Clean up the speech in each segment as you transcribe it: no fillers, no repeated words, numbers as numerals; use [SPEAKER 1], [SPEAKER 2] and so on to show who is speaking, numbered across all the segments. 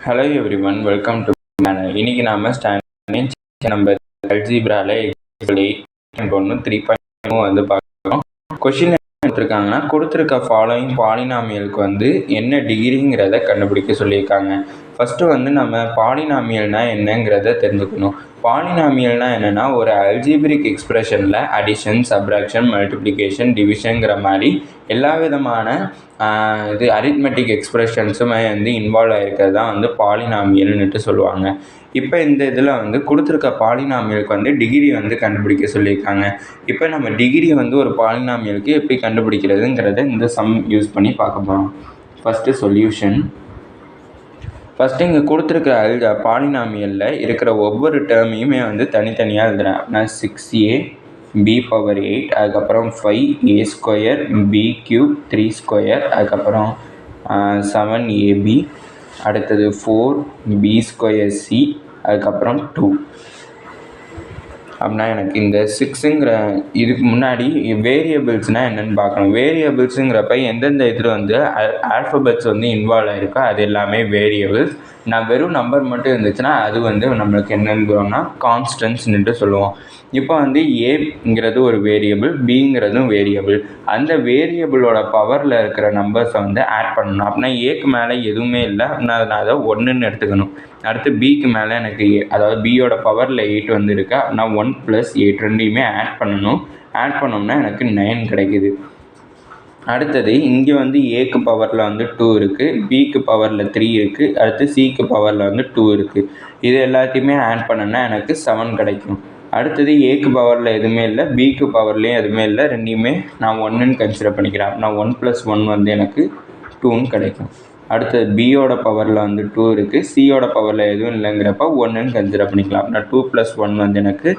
[SPEAKER 1] Hello everyone, welcome to channel. இன்னைக்கு நாம standard number அல்ஜீப்ரால example 8.1 வந்து பார்க்குறோம். கொஸ்டின் கொடுத்துருக்காங்கன்னா, கொடுத்துருக்க ஃபாலோயிங் பாலினாமியலுக்கு வந்து என்ன டிகிரிங்கிறத கண்டுபிடிக்க சொல்லியிருக்காங்க. ஃபஸ்ட்டு வந்து நம்ம பாலினாமியல்னா என்னங்கிறத தெரிஞ்சுக்கணும். பாலினாமியல்னா என்னென்னா, ஒரு அல்ஜீப்ரிக் எக்ஸ்பிரஷனில் அடிஷன், சப்ராக்ஷன், மல்டிப்ளிகேஷன், டிவிஷனுங்கிற மாதிரி எல்லா விதமான அரித்மெட்டிக் எக்ஸ்பிரஷன்ஸுமே வந்து இன்வால்வ் ஆகிருக்கிறது தான் வந்து பாலினாமியல்னுட்டு சொல்லுவாங்க. இப்போ இந்த இதில் வந்து கொடுத்துருக்க பாலினாமியலுக்கு வந்து டிகிரி வந்து கண்டுபிடிக்க சொல்லியிருக்காங்க. இப்போ நம்ம டிகிரி வந்து ஒரு பாலினாமியலுக்கு எப்படி கண்டுபிடிக்கிறதுங்கிறத இந்த சம் யூஸ் பண்ணி பார்க்க போகிறோம். First solution. ஃபஸ்ட்டு இங்கே கொடுத்துருக்க பாலினாமியலில் இருக்கிற ஒவ்வொரு டேர்மையுமே வந்து தனித்தனியாக எழுதுகிறேன். நான் 6a b⁴, அதுக்கப்புறம் 5a² b³ 3², அதுக்கப்புறம் 7ab, அடுத்தது 4b²c, அதுக்கப்புறம் 2. அப்படின்னா எனக்கு இந்த 6ங்கிற இதுக்கு முன்னாடி வேரியபிள்ஸ்னால் என்னென்னு பார்க்கணும். வேரியபிள்ஸுங்கிறப்ப எந்தெந்த இதில் வந்து ஆல்ஃபபெட்ஸ் வந்து இன்வால்வ் ஆகிருக்கோ அது எல்லாமே வேரியபிள்ஸ். நான் வெறும் நம்பர் மட்டும் இருந்துச்சுன்னா அது வந்து நம்மளுக்கு என்னென்னு கான்ஸ்டன்ட்ஸ்னுட்டு சொல்லுவோம். இப்போ வந்து ஏங்கிறது ஒரு வேரியபிள், பிங்கிறதும் வேரியபிள். அந்த வேரியபிளோட பவரில் இருக்கிற நம்பர்ஸை வந்து ஆட் பண்ணணும். அப்படின்னா ஏக்கு மேலே எதுவுமே இல்லை அப்படின்னா நான் அதை 1ன்னு எடுத்துக்கணும். அடுத்து பிக்கு மேலே எனக்கு அதாவது பியோட பவரில் 8 வந்து இருக்கு அப்படின்னா 1 + 8 ரெண்டையுமே ஆட் பண்ணணும். ஆட் பண்ணோம்னா எனக்கு 9 கிடைக்குது. அடுத்தது இங்கே வந்து ஏக்கு பவரில் வந்து 2 இருக்குது, பிக்கு பவரில் 3 இருக்குது, அடுத்து சிக்கு பவரில் வந்து 2 இருக்குது. இது எல்லாத்தையுமே ஆட் பண்ணோன்னா எனக்கு 7 கிடைக்கும். அடுத்தது ஏக்கு பவரில் எதுவுமே இல்லை, பிக்கு பவர்லேயும் எதுவுமே இல்லை, ரெண்டையுமே நான் 1ன்னு கன்சிடர் பண்ணிக்கிறேன். நான் 1 + 1 வந்து எனக்கு 2ன்னு கிடைக்கும். அடுத்தது பியோட பவரில் வந்து 2 இருக்குது, சியோட பவரில் எதுவும் இல்லைங்கிறப்ப 1ன்னு கன்சிடர் பண்ணிக்கலாம். நான் 2 + 1 வந்து எனக்கு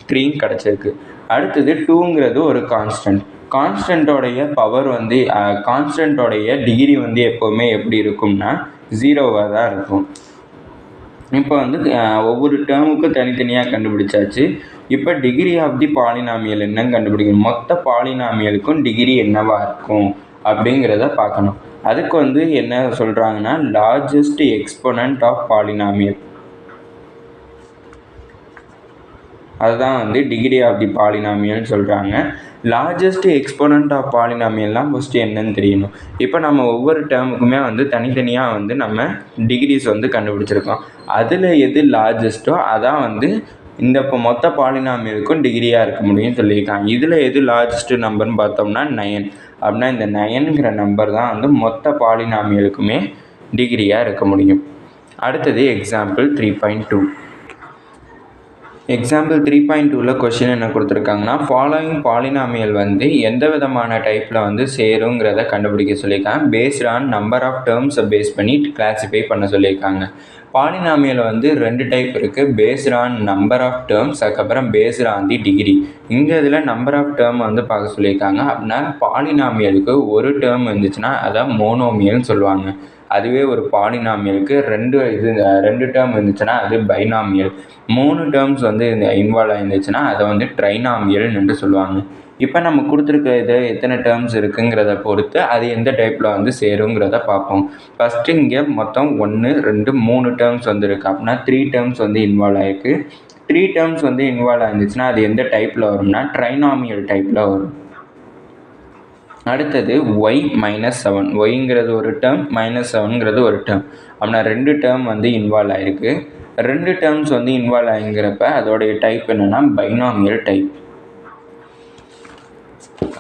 [SPEAKER 1] 3 கிடச்சிருக்கு. அடுத்தது 2ங்கிறது ஒரு கான்ஸ்டன்ட். கான்ஸ்டன்ட்டோடைய பவர் வந்து கான்ஸ்டன்ட்டோடைய டிகிரி வந்து எப்போவுமே எப்படி இருக்கும்னா 0வாக தான் இருக்கும். இப்போ வந்து ஒவ்வொரு டேர்முக்கும் தனித்தனியாக கண்டுபிடிச்சாச்சு. இப்போ டிகிரி ஆஃப் தி பாலினாமியல் என்னன்னு கண்டுபிடிக்கணும். மொத்த பாலினாமியலுக்கும் டிகிரி என்னவாக இருக்கும் அப்படிங்கிறத பார்க்கணும். அதுக்கு வந்து என்ன சொல்கிறாங்கன்னா, லார்ஜஸ்ட் எக்ஸ்பொனன்ட் ஆஃப் பாலினாமியல், அதுதான் வந்து டிகிரி ஆஃப் தி பாலினாமியல்னு சொல்கிறாங்க. லார்ஜஸ்ட் எக்ஸ்பொனன்ட் ஆஃப் பாலினாமியல்லாம் ஃபஸ்ட்டு என்னன்னு தெரியணும். இப்போ நம்ம ஒவ்வொரு டேர்முக்குமே வந்து தனித்தனியாக வந்து நம்ம டிகிரிஸ் வந்து கண்டுபிடிச்சிருக்கோம். அதில் எது லார்ஜஸ்ட்டோ அதான் வந்து இந்த இப்போ மொத்த பாலினாமியலுக்கும் டிகிரியாக இருக்க முடியும்னு சொல்லியிருக்காங்க. இதில் எது லார்ஜஸ்ட்டு நம்பர்னு பார்த்தோம்னா 9. அப்படின்னா இந்த 9ங்கிற நம்பர் தான் வந்து மொத்த பாலினாமியலுக்குமே டிகிரியாக இருக்க முடியும். அடுத்தது எக்ஸாம்பிள் 3.2. எக்ஸாம்பிள் 3.2ல் கொஸ்டின் என்ன கொடுத்துருக்காங்கன்னா, ஃபாலோயிங் பாலினாமியல் வந்து எந்த விதமான டைப்பில் வந்து சேருங்கிறத கண்டுபிடிக்க சொல்லியிருக்காங்க. பேஸ்ட் ஆன் நம்பர் ஆஃப் டேர்ம்ஸை பேஸ் பண்ணி கிளாஸிஃபை பண்ண சொல்லியிருக்காங்க. பாலினாமியல் வந்து 2 டைப் இருக்குது. Based on number of terms, அதுக்கப்புறம் பேஸ்ட் ஆன் தி டிகிரி. இந்த இதில் நம்பர் ஆஃப் டேர்ம் வந்து பார்க்க சொல்லியிருக்காங்க. அப்படின்னா பாலினாமியலுக்கு ஒரு டேர்ம் இருந்துச்சுன்னா அதை மோனோமியல்னு சொல்லுவாங்க. அதுவே ஒரு பாலினாமியலுக்கு 2 டேர்ம் இருந்துச்சுன்னா அது பைனாமியல். 3 டேர்ம்ஸ் வந்து இன்வால்வ் ஆகிருந்துச்சுன்னா அதை வந்து ட்ரைனாமியல்னு சொல்லுவாங்க. இப்போ நம்ம கொடுத்துருக்க இது எத்தனை டேர்ம்ஸ் இருக்குங்கிறத பொறுத்து அது எந்த டைப்பில் வந்து சேருங்கிறத பார்ப்போம். ஃபஸ்ட்டு இங்கே மொத்தம் 1, 2, 3 டேர்ம்ஸ் வந்து இருக்குது. அப்படின்னா 3 டேர்ம்ஸ் வந்து இன்வால்வ் ஆகிருக்கு. 3 டேர்ம்ஸ் வந்து இன்வால்வ் ஆகிருந்துச்சுன்னா அது எந்த டைப்பில் வரும்னா ட்ரைனாமியல் டைப்பில் வரும். அடுத்தது y - 7. ஒய்ங்கிறது ஒரு டேர்ம், -7ங்கிறது ஒரு டேர்ம். அப்படின்னா 2 டேர்ம் வந்து இன்வால்வ் ஆகிருக்கு. 2 டேர்ம்ஸ் வந்து இன்வால்வ் ஆகிங்கிறப்ப அதோடைய டைப் என்னென்னா பைனாமியல் டைப்.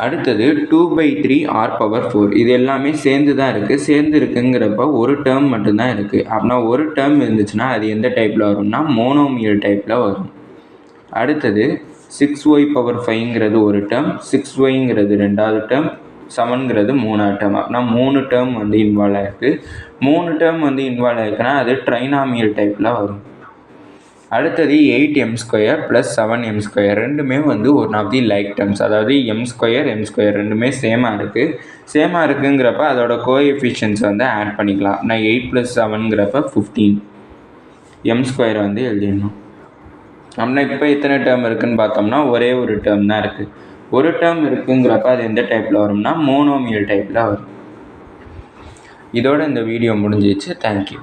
[SPEAKER 1] அடுத்தது 2/3 r⁴. இது எல்லாமே சேர்ந்து தான் இருக்குது. சேர்ந்து இருக்குங்கிறப்ப ஒரு டேர்ம் மட்டும்தான் இருக்குது. அப்படின்னா ஒரு டேர்ம் இருந்துச்சுன்னா அது எந்த டைப்பில் வரும்னா மோனோமியல் டைப்பில் வரும். அடுத்தது 6y⁵ ஒரு டேர்ம், 6yங்கிறது 2வது டேர்ம், 7ங்கிறது 3வது டேர்ம். அப்படின்னா 3 டேர்ம் வந்து இன்வால்வ் ஆகிருக்கு. 3 டேர்ம் வந்து இன்வால்வ் ஆகிருக்குன்னா அது ட்ரைனாமியல் டைப்பில் வரும். அடுத்தது 8m² + 7m². ரெண்டுமே வந்து one of the like terms. அதாவது m² ரெண்டுமே சேமாக இருக்குங்கிறப்ப அதோட கோஎஃபிஷியன்ஸ் வந்து ஆட் பண்ணிக்கலாம். நான் 8 + 7ங்கிறப்ப 15. m² வந்து எழுதிடணும். அப்படின்னா இப்போ எத்தனை டேர்ம் இருக்குதுன்னு பார்த்தோம்னா ஒரே ஒரு டேர்ம் தான் இருக்குது. ஒரு டேர்ம் இருக்குங்கிறப்ப அது எந்த டைப்பில் வரும்னா மோனோமியல் டைப்பில் வரும். இதோட இந்த வீடியோ முடிஞ்சிச்சு. தேங்க்யூ.